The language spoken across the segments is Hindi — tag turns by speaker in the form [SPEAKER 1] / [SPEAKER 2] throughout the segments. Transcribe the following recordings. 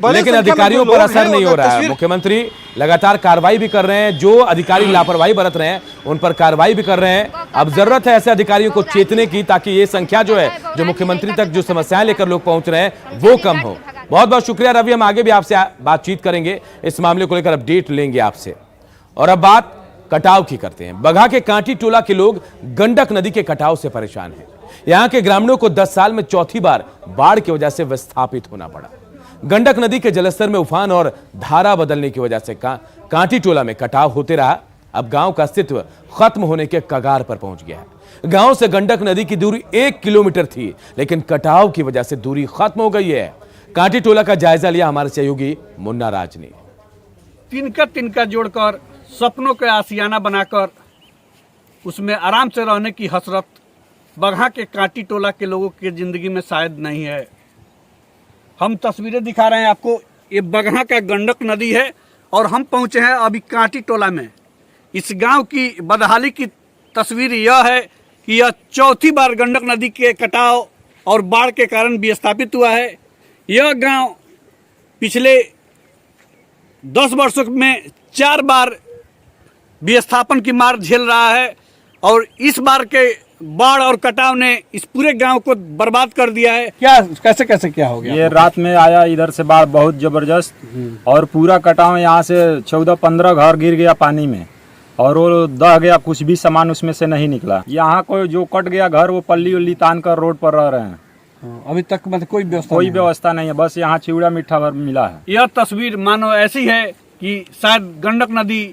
[SPEAKER 1] लेकिन अधिकारियों पर असर नहीं हो रहा है। मुख्यमंत्री लगातार कार्रवाई भी कर रहे हैं, जो अधिकारी लापरवाही बरत रहे हैं उन पर कार्रवाई भी कर रहे हैं। अब जरूरत है ऐसे अधिकारियों को चेतने की, ताकि ये संख्या जो है, जो मुख्यमंत्री तक जो समस्याएं लेकर लोग पहुंच रहे हैं, वो कम हो। बहुत बहुत शुक्रिया रवि, हम आगे भी आपसे बातचीत करेंगे, इस मामले को लेकर अपडेट लेंगे आपसे। और अब बात कटाव की करते हैं। बगहा के कांटी टोला के लोग गंडक नदी के कटाव से परेशान हैं। यहां के ग्रामीणों को 10 साल में चौथी बार बाढ़ की वजह से विस्थापित होना पड़ा। गंडक नदी के जलस्तर में उफान और धारा बदलने की वजह से कांटी टोला में कटाव होते रहा। अब गांव का अस्तित्व खत्म होने के कगार पर पहुंच गया है। गांव से गंडक नदी की दूरी 1 किलोमीटर थी, लेकिन कटाव की वजह से दूरी खत्म हो गई है। कांटी टोला का जायजा लिया हमारे सहयोगी मुन्ना राज ने।
[SPEAKER 2] तिनका जोड़कर, सपनों के आशियाना बनाकर उसमें आराम से रहने की हसरत बगहा के कांटी टोला के लोगों की जिंदगी में शायद नहीं है। हम तस्वीरें दिखा रहे हैं आपको, ये बगहा का गंडक नदी है और हम पहुंचे हैं अभी कांटी टोला में। इस गांव की बदहाली की तस्वीर यह है कि यह चौथी बार गंडक नदी के कटाव और बाढ़ के कारण विस्थापित हुआ है। यह गांव पिछले 10 वर्षों में 4 बार विस्थापन की मार झेल रहा है और इस बार के बाढ़ और कटाव ने इस पूरे गांव को बर्बाद कर दिया है। कैसे क्या हो गया?
[SPEAKER 3] ये रात में आया इधर से बाढ़ बहुत जबरदस्त, और पूरा कटाव यहाँ से 14-15 घर गिर गया पानी में, और वो दह गया, कुछ भी सामान उसमें से नहीं निकला। यहाँ कोई जो कट गया घर, वो पल्ली उल्ली तान कर रोड पर रह रहे हैं।
[SPEAKER 2] अभी तक मतलब कोई
[SPEAKER 3] व्यवस्था नहीं है, बस यहाँ चिवड़ा मीठा भर मिला है।
[SPEAKER 2] यह तस्वीर मानो ऐसी है कि शायद गंडक नदी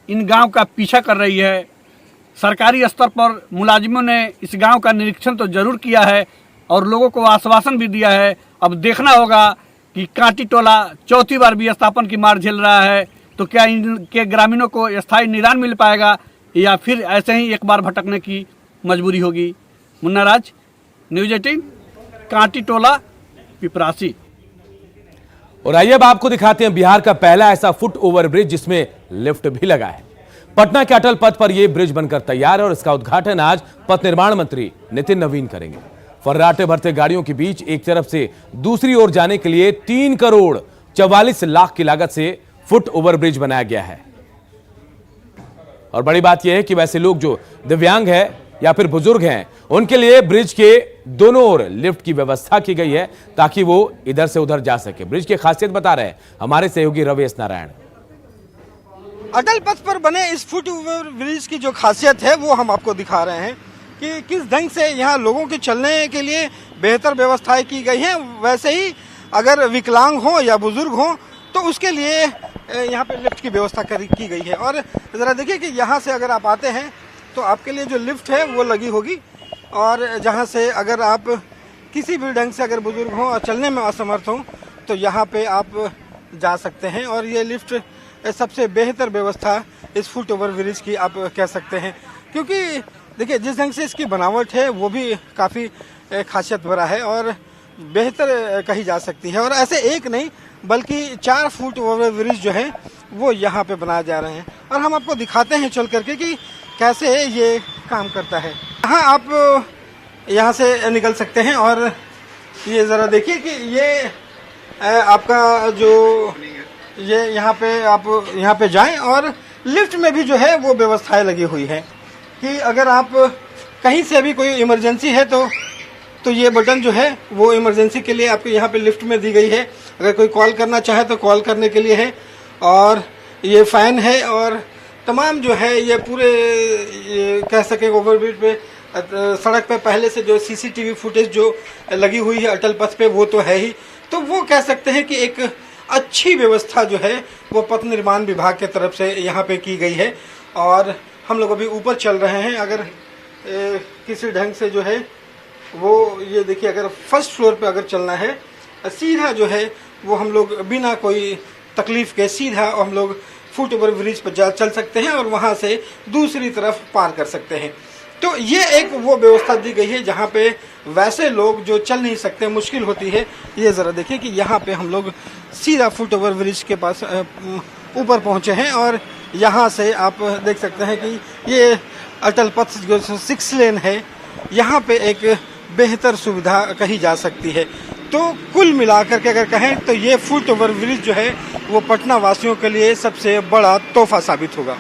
[SPEAKER 2] इन गांव का पीछा कर रही है। सरकारी स्तर पर मुलाजिमों ने इस गांव का निरीक्षण तो जरूर किया है और लोगों को आश्वासन भी दिया है। अब देखना होगा कि कांटी टोला चौथी बार विस्थापन की मार झेल रहा है, तो क्या इनके ग्रामीणों को स्थायी निदान मिल पाएगा या फिर ऐसे ही एक बार भटकने की मजबूरी होगी। मुन्ना राज, न्यूज़ 18, कांटी टोला, पिपरासी।
[SPEAKER 1] और आइए अब आपको दिखाते हैं बिहार का पहला ऐसा फुट ओवर ब्रिज जिसमें लिफ्ट भी लगा है। पटना के अटल पथ पर यह ब्रिज बनकर तैयार है और इसका उद्घाटन आज पथ निर्माण मंत्री नितिन नवीन करेंगे। फर्राटे भरते गाड़ियों के बीच एक तरफ से दूसरी ओर जाने के लिए 3 करोड़ 44 लाख की लागत से फुट ओवर ब्रिज बनाया गया है। और बड़ी बात यह है कि वैसे लोग जो दिव्यांग है या फिर बुजुर्ग हैं, उनके लिए ब्रिज के दोनों ओर लिफ्ट की व्यवस्था की गई है ताकि वो इधर से उधर जा सके। ब्रिज की खासियत बता रहे हैं हमारे सहयोगी रवि एस नारायण।
[SPEAKER 4] अटल पथ पर बने इस फुट ओवर ब्रिज की जो खासियत है वो हम आपको दिखा रहे हैं कि किस ढंग से यहाँ लोगों के चलने के लिए बेहतर व्यवस्थाएं की गई हैं। वैसे ही अगर विकलांग हो या बुजुर्ग हो तो उसके लिए यहाँ पे लिफ्ट की व्यवस्था की गई है। और ज़रा देखिए कि यहाँ से अगर आप आते हैं तो आपके लिए जो लिफ्ट है वो लगी होगी, और जहाँ से अगर आप किसी भी ढंग से अगर बुजुर्ग हों और चलने में असमर्थ हों तो यहाँ पे आप जा सकते हैं। और ये लिफ्ट सबसे बेहतर व्यवस्था इस फुट ओवर ब्रिज की आप कह सकते हैं, क्योंकि देखिए जिस ढंग से इसकी बनावट है वो भी काफ़ी खासियत भरा है और बेहतर कही जा सकती है। और ऐसे एक नहीं बल्कि 4 फुट ओवर ब्रिज जो है वो यहाँ पे बनाए जा रहे हैं और हम आपको दिखाते हैं चल करके कि कैसे ये काम करता है। यहाँ आप यहाँ से निकल सकते हैं और ये ज़रा देखिए कि ये आपका जो ये यहाँ पे आप यहाँ पे जाएं, और लिफ्ट में भी जो है वो व्यवस्थाएं लगी हुई है कि अगर आप कहीं से भी कोई इमरजेंसी है तो ये बटन जो है वो इमरजेंसी के लिए आपको यहाँ पे लिफ्ट में दी गई है। अगर कोई कॉल करना चाहे तो कॉल करने के लिए है, और ये फ़ैन है और तमाम जो है ये पूरे ये कह सके ओवरब्रिज पे सड़क पे पहले से जो सीसीटीवी फुटेज जो लगी हुई है अटल पथ पे वो तो है ही। तो वो कह सकते हैं कि एक अच्छी व्यवस्था जो है वो पथ निर्माण विभाग के तरफ से यहाँ पे की गई है। और हम लोग अभी ऊपर चल रहे हैं। अगर किसी ढंग से जो है वो ये देखिए, अगर फर्स्ट फ्लोर पे अगर चलना है सीधा जो है वो हम लोग बिना कोई तकलीफ के सीधा हम लोग फुट ओवर ब्रिज पर चल सकते हैं और वहाँ से दूसरी तरफ पार कर सकते हैं। तो ये एक वो व्यवस्था दी गई है जहाँ पे वैसे लोग जो चल नहीं सकते, मुश्किल होती है। ये ज़रा देखिए कि यहाँ पे हम लोग सीधा फुट ओवर ब्रिज के पास ऊपर पहुँचे हैं और यहाँ से आप देख सकते हैं कि ये अटल पथ जो 6 लेन है, यहाँ पे एक बेहतर सुविधा कही जा सकती है। तो कुल मिलाकर के अगर कहें तो ये फुट ओवर ब्रिज जो है वो पटना वासियों के लिए सबसे बड़ा तोहफा साबित होगा।